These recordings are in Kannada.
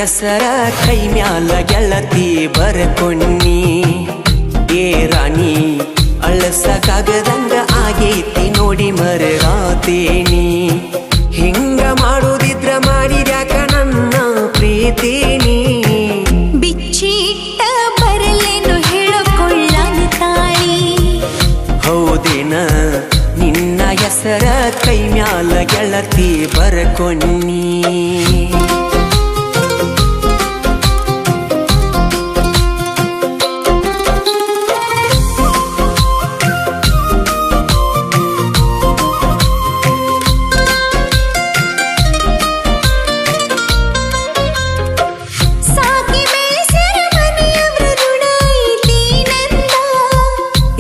ಹೆಸರ ಕೈ ಮ್ಯಾಲ ಗೆಳತಿ ಬರ್ಕೊನ್ನಿ ಏ ರಾಣಿ ಅಳಸಕ್ಕಾಗದಂಗ ಆಗೈತಿ ನೋಡಿ ಮರಗಾತೇನಿ ಹಿಂಗ ಮಾಡುದಿದ್ರ ಮಾಡಿದ್ಯಾಕ ನನ್ನ ಪ್ರೀತಿನಿ ಬಿಚ್ಚಿಟ್ಟ ಬರಲೇನು ಹೇಳಿಕೊಳ್ಳನ ತಾಳಿ ಹೌದೇನ ನಿನ್ನ ಹೆಸರ ಕೈ ಮ್ಯಾಲ ಗೆಳತಿ ಬರ್ಕೊನ್ನಿ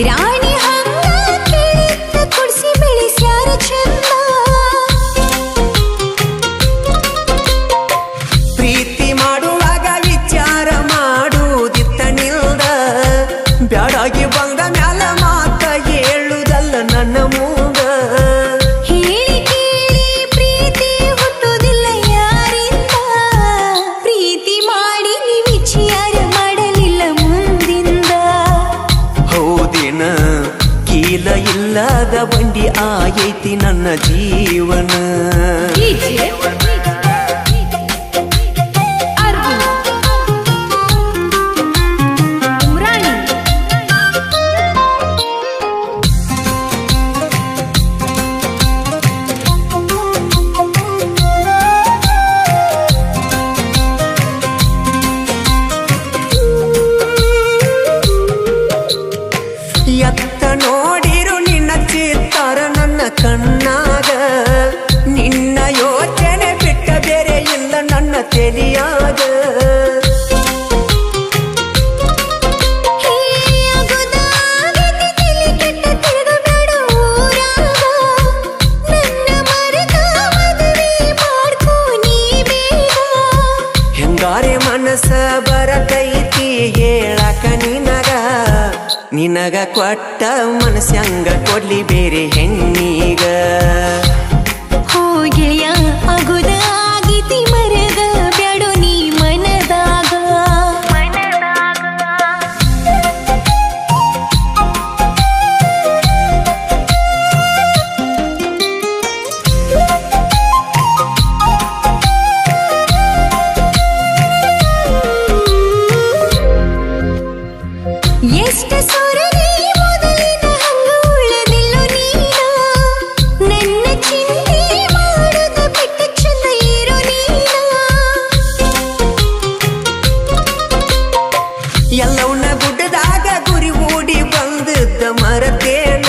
ರಾಣಿ ಹಂಗ ಕೇಳಿದ್ದ ಕುಡಿಸಿ ಬೆಳೆಸ್ಯಾರ ಚಂದ ಪ್ರೀತಿ ಮಾಡುವಾಗ ವಿಚಾರ ಮಾಡುದಿತ್ತ ನಿಲ್ದ ಬ್ಯಾಡಾಗಿ ಬಂದ ಮ್ಯಾಲ ಮಾತ ಹೇಳುದಲ್ಲ ನನ್ನ ಮೂಗ ಹೇಳಿ ಕೇಳಿ ಪ್ರೀತಿ ಹುಟ್ಟುವುದಿಲ್ಲ ಯಾರಿಂದ ಪ್ರೀತಿ ಮಾಡಿ ನೀ ವಿಚಾರ ಮಾಡಲಿಲ್ಲ ಮುಂದಿಂದ ಹೌದೇನ ಕೀಲ ಇಲ್ಲದ ಬಂಡಿ ಆಗೈತಿ ನನ್ನ ಜೀವನ ಎತ್ತ ನೋಡಿರು ನಿನ್ನ ಚಿತ್ತಾರ ನನ್ನ ಕಣ್ಣಾಗ ನಿನ್ನ ಯೋಚನೆ ಬಿಟ್ಟ ಬೇರೆ ಇಲ್ಲ ನನ್ನ ತೆಲಿಯಾಗ ಹೆಂಗಾರೆ ಮನಸ್ಸ ಬರತೈತಿ ಹೇಳಕ ನಿನಗ ಕೊಟ್ಟ ಮನಸ್ಸಂಗ ಕೊಡ್ಲಿ ಬೇರೆ ಹೆಣ್ಣಿಗ ಹೋಗೆಯ ಅಗುದ ಆಗಿತಿ ಮರದ ಬ್ಯಾಡು ನೀ ಮನದಾಗ ಎಷ್ಟ ಸೊರಗಿ ಮೊದಲಿನ ಹಂಗ ಉಳ್ಳದಿಲ್ಲ ನೀನ ನನ್ನ ಚಿಂತೆ ಮಾಡುದ ಬಿಟ್ಟ ಚಂದ ಇರೋ ನೀನ ಎಲ್ಲವನ್ನ ಗುಡ್ಡದಾಗ ಗುರಿ ಓಡಿ ಬಂದದ್ದ ಮರತೇನ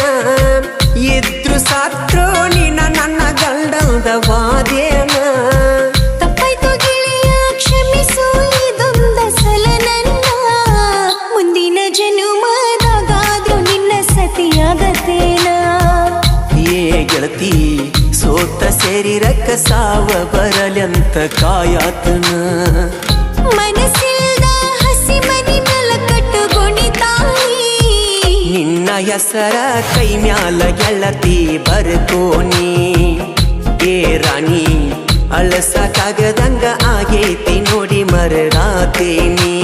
ಇದ್ರು ಸಾತ್ರು ನೀನ ನನ್ನ ಗಂಡಲ್ದ ವಾದೇನ ತಪ್ಪಾಯ್ತು ಗೆಳೆಯ ಕ್ಷಮಿಸು ಇದೊಂದ ಸಲ ನನ್ನ ಮುಂದಿನ ಜನುಮದಾಗಾದ್ರೂ ನಿನ್ನ ಸತಿಯಾಗತೇನ ಏ ಗೆಳತಿ ಸೋತ ಶರೀರಕ್ಕ ಸಾವ ಬರಲಂತ ಕಾಯಾತನ ಮನಸ್ಸಿಲ್ದ ಹಸಿ ಮನಿ ಮ್ಯಾಲ ಕಟ್ಟುಗೊಂಡಿತಾಯಿ ನಿನ್ನ ಹೆಸರ ಕೈ ಮ್ಯಾಲ ಗೆಳತಿ ಬರ್ಕೋನಿ ಏ ರಾಣಿ ಅಳಸಕ್ಕಾಗದಂಗ ಆಗೈತಿ ನೋಡಿ ಮರಗಾತೇನಿ